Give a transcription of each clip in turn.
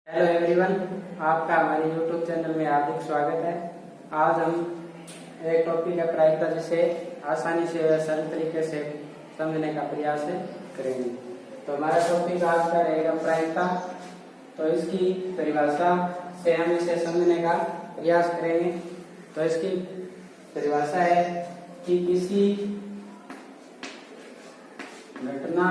Hello everyone, आपका हमारे YouTube channel में हार्दिक स्वागत है। आज हम एक टॉपिक है प्रायिकता, जिसे आसानी से व सरल तरीके से समझने का प्रयास करेंगे। तो हमारा टॉपिक आज का रहेगा प्रायिकता। तो इसकी परिभाषा से हम इसे समझने का प्रयास करेंगे। तो इसकी परिभाषा है कि किसी घटना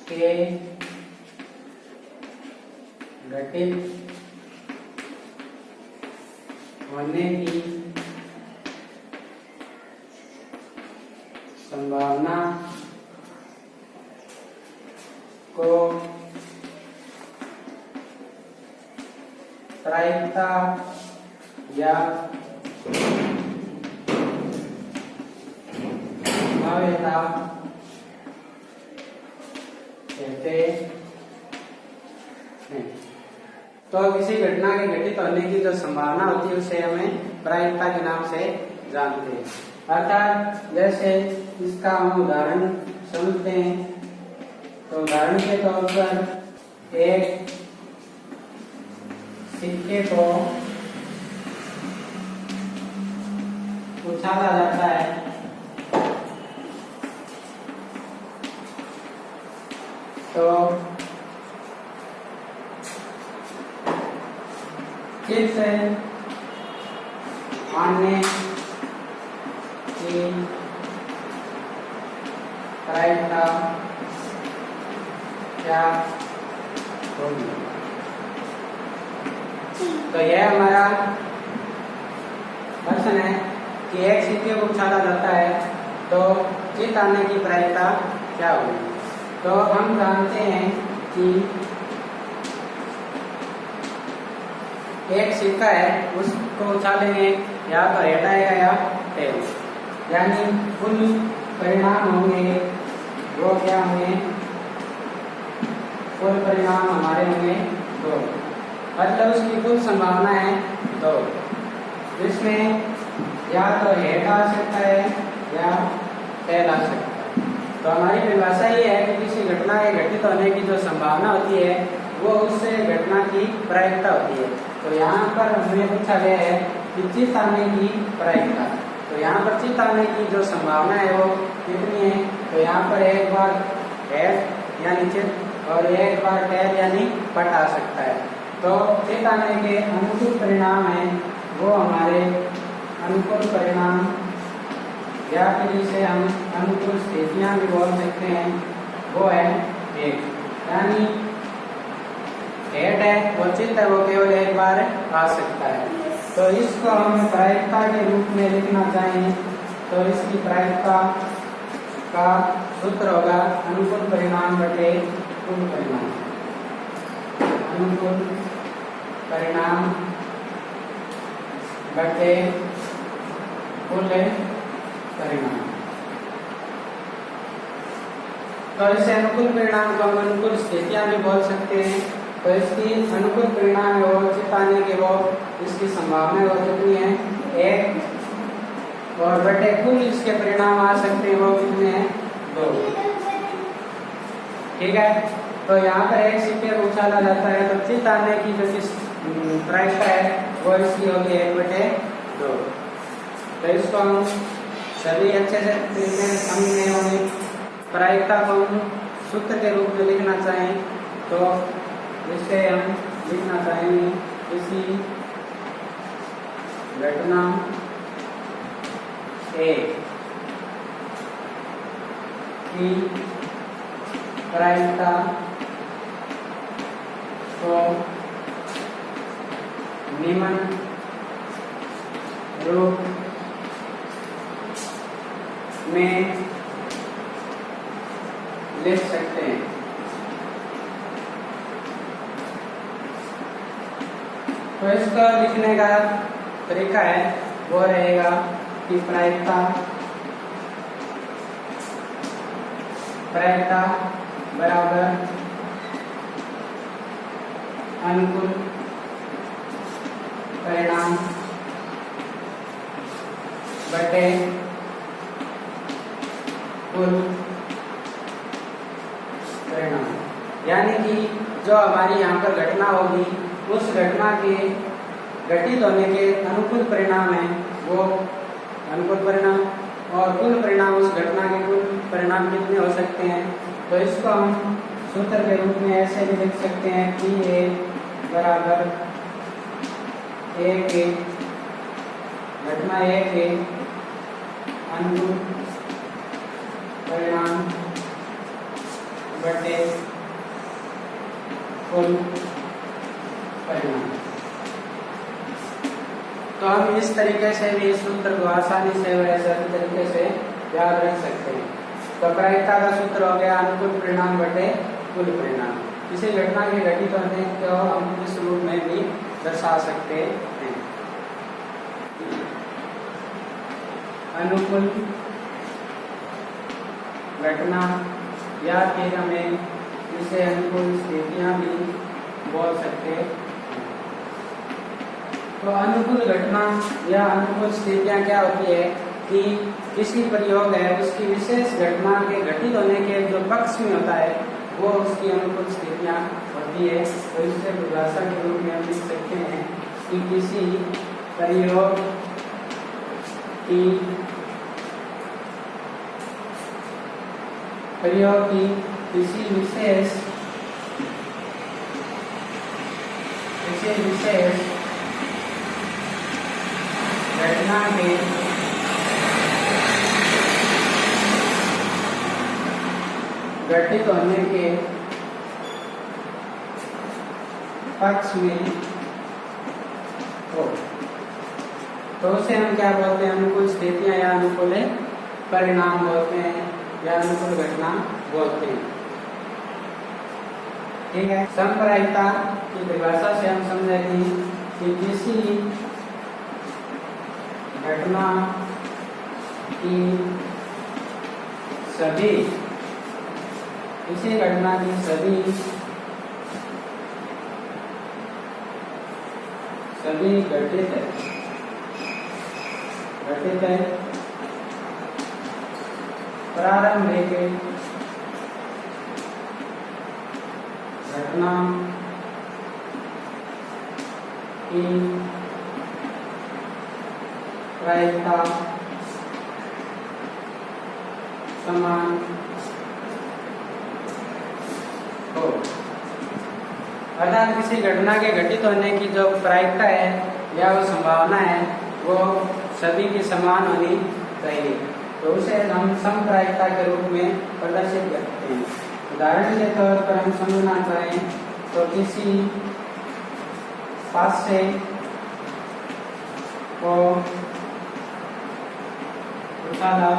के घटित होने की संभावना को प्रायिकता या संभाव्यता कहते हैं। तो किसी घटना के घटित होने की जो संभावना होती है उसे हमें प्रायिकता के नाम से जानते हैं। अर्थात जैसे इसका हम उदाहरण समझते हैं। तो उदाहरण के तौर पर एक सिक्के को उछाला जाता है तो चित्र मानने की प्रायिकता क्या होगी। तो यह हमारा क्वेश्चन है कि एक सिक्के को उछाला जाता है तो चित्र आने की प्रायिकता क्या होगी। तो हम जानते हैं कि एक सिक्का है, उसको उछालेंगे या तो हेड आएगा या टेल, यानी कुल परिणाम होंगे वो क्या होंगे, कुल परिणाम हमारे होंगे दो, मतलब उसकी कुल संभावना है दो, जिसमें या तो हेड आ सकता है या टेल आ सकता है। तो हमारी परिभाषा ये है कि किसी घटना के घटित होने की जो संभावना होती है वो उससे घटना की प्रायिकता होती है। तो यहाँ पर हमें पूछा गया है कि चित्त आने की प्रायिकता। तो यहाँ पर चित्त आने की जो संभावना है वो कितनी है। तो यहाँ पर एक बार हेड यानी चित्त और एक बार टेल यानी पट आ सकता है। तो चित्त आने के अनुकूल परिणाम है वो हमारे अनुकूल परिणाम, या फिर जिसे हम अनुकूल स्थितियां भी बोल सकते हैं, वो है एक, यानी हेड है वो चित्त है वो केवल एक बार आ सकता है। तो इसको हम प्रायिकता के रूप में लिखना चाहें तो इसकी प्रायिकता का सूत्र होगा अनुकूल परिणाम बटे कुल परिणाम। अनुकूल परिणाम बटे कुल परिणाम। तो इसे अनुकूल परिणाम को हम अनुकूल स्थितियां भी बोल सकते हैं। तो इसकी अनुकूल परिणाम है वो चित्त आने के वो इसकी संभावना है वो कितनी है एक, और बटे कुल इसके परिणाम आ सकते हैं वो कितने हैं दो। ठीक है। तो यहाँ पर एक सिक्के को उछाला जाता है तो चित्त आने की जो प्रायिकता है वो इसकी होगी एक बटे दो। तो इसको हम सभी अच्छे से समझने होंगे। प्रायिकता को हम सूत्र के रूप में लिखना चाहें तो जिससे हम लिखना चाहेंगे किसी घटना ए की प्रायिकता को निम्न रूप में लिख सकते हैं। तो इसका लिखने का तरीका है वो रहेगा कि प्रायिकता बराबर अनुकूल परिणाम बटे कुल परिणाम। यानी कि जो हमारी यहाँ पर घटना होगी उस घटना के घटित होने के अनुकूल परिणाम है वो अनुकूल परिणाम, और कुल परिणाम उस घटना के कुल परिणाम कितने हो सकते हैं। तो इसको हम सूत्र के रूप में ऐसे भी लिख सकते हैं कि ए बराबर ए के घटना ए के अनुकूल परिणाम बटे कुल परिणाम। तो हम इस तरीके से भी इस सूत्र को आसानी से वैसे तरीके से याद रख सकते हैं। तो प्रायिकता का सूत्र हो गया अनुकूल परिणाम बटे कुल परिणाम। किसी घटना के घटित होने को हम इस रूप में भी दर्शा सकते हैं। अनुकूल घटना या फिर हमें इसे अनुकूल स्थितियां भी बोल सकते हैं। तो अनुकूल घटना या अनुकूल स्थितियां क्या होती है कि किसी प्रयोग है उसकी विशेष घटना के घटित होने के जो पक्ष में होता है वो उसकी अनुकूल स्थितियां होती है। तो इससे परिभाषा के रूप में हम लिख सकते हैं कि किसी प्रयोग की किसी विशेष घटना के घटित होने के पक्ष में हो तो उसे हम क्या बोलते हैं, अनुकूल स्थितियां या अनुकूल परिणाम बोलते हैं या अनुकूल घटना बोलते हैं। ठीक है। समप्रायिकता की परिभाषा से हम समझेंगे कि किसी घटना की सभी घटित प्रारंभिक घटना की प्रायिकता समान हो। अर्थात किसी घटना के घटित होने की जो प्रायिकता है या वो संभावना है वो सभी की समान होनी चाहिए। तो उसे हम समप्रायिकता के रूप में प्रदर्शित करते हैं। उदाहरण के तौर पर हम समझना चाहें तो किसी पासे को उछाला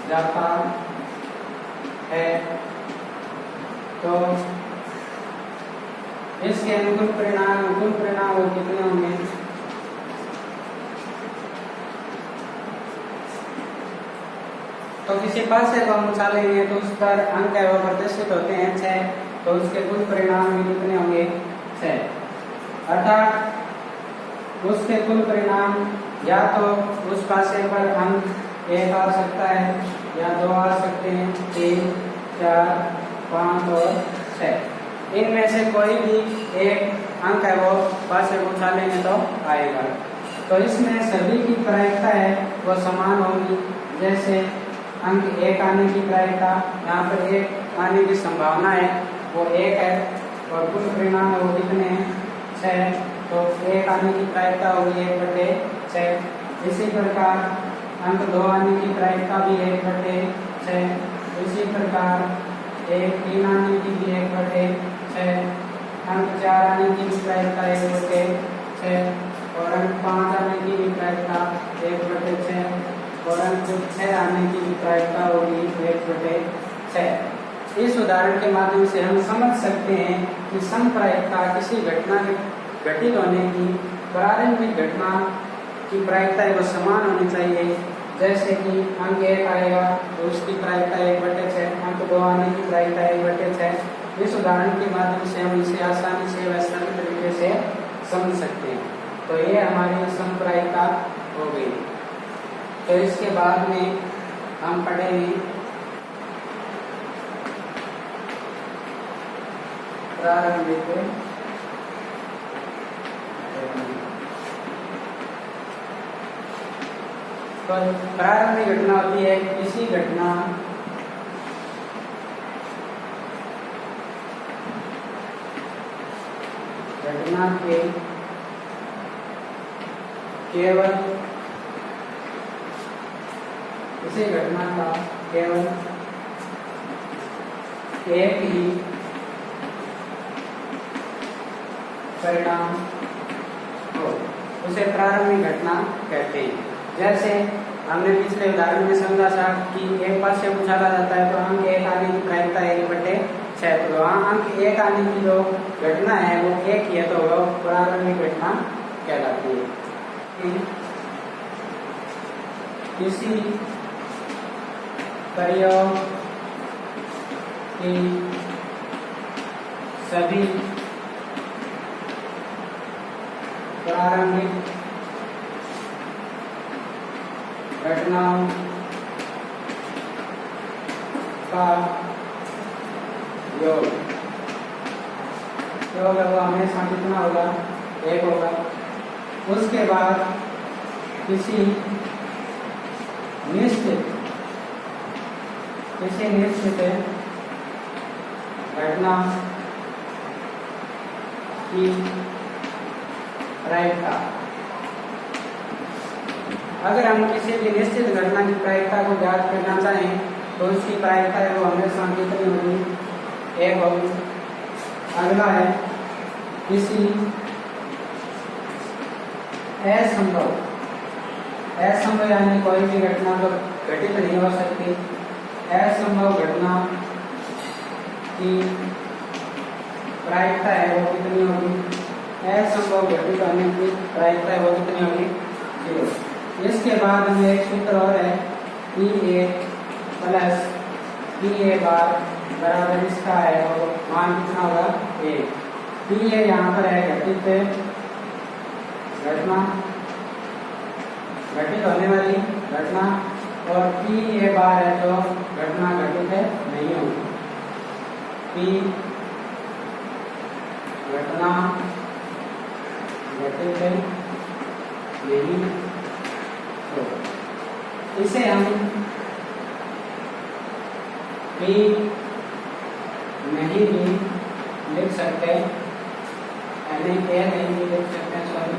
जाता है तो इसके अनुकूल परिणाम वो कितने होंगे। तो किसी पासे को हम उछालेंगे तो उस पर अंक है वो प्रदर्शित होते हैं 6, तो उसके कुल परिणाम भी कितने होंगे 6। अर्थात उसके कुल परिणाम या तो उस पासे पर अंक 1 आ सकता है या 2 आ सकते हैं, 3, 4, 5 और 6। इनमें से कोई भी एक अंक है वो पासे को उछालेंगे तो आएगा। तो इसमें सभी की प्रायिकता है वो समान होगी। जैसे अंक 1 आने की प्रायिकता, यहाँ पर 1 आने की संभावना है वो 1 है और कुल परिणाम है वो कितने हैं 6, तो 1 आने की प्रायिकता होगी 1/6। इसी प्रकार अंक 2 आने की प्रायिकता भी 1/6। इसी प्रकार 3 आने की भी 1/6, अंक 4 आने की भी प्रायिकता 1/6 और अंक 5 आने की भी प्रायिकता 1/6 और अंक 6 आने की भी प्रायिकता होगी 1/6। इस उदाहरण के माध्यम से हम समझ सकते हैं कि समप्रायिकता किसी घटना के घटित होने की प्रारंभिक घटना की प्रायिकता वो समान होनी चाहिए। जैसे कि अंक 1 आएगा तो उसकी प्रायिकता 1/6, अंक 2 आने की प्रायिकता 1/6। इस उदाहरण के माध्यम से हम इसे आसानी से व सरल तरीके से समझ सकते हैं। तो ये हमारी समप्रायिकता हो गई। तो इसके बाद में हम पढ़ेंगे प्रारंभिक तो प्रारंभिक घटना होती है किसी घटना के केवल किसी घटना का केवल एक ही परिणाम हो उसे प्रारंभिक घटना कहते हैं। जैसे हमने पिछले उदाहरण में समझा था कि एक पास से उछाला जाता है तो अंक एक आने की प्रायिकता 1/6, तो वहाँ अंक एक आने की जो घटना है वो एक ही है, तो वह प्रारंभिक घटना कहलाती है। किसी प्रयोग की सभी प्रारंभिक घटनाओं का योग वो हमेशा कितना होगा, 1 होगा। उसके बाद किसी निश्चित घटना की प्रायिकता, अगर हम किसी भी निश्चित घटना की प्रायिकता को ज्ञात करना चाहें तो उसकी प्रायिकता है वो हमेशा कितनी होगी, 1 होगी। अगला है किसी असंभव यानी कोई भी घटना तो घटित नहीं हो सकती, असंभव घटना की प्रायिकता है वो कितनी होगी, असंभव घटित होने की प्रायिकता है वो कितनी होगी, 0। इसके बाद हमें एक सूत्र और है PA प्लस PA बार बराबर इसका है और मान कितना होगा, 1। PA यहाँ पर है घटित घटना, घटित होने वाली घटना, और PA बार है तो घटना घटित है नहीं होगी। P घटना घटित है नहीं हो, इसे हम P नहीं भी लिख सकते, नहीं भी लिख सकते, सॉरी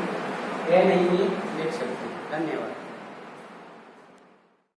नहीं भी लिख सकते। धन्यवाद।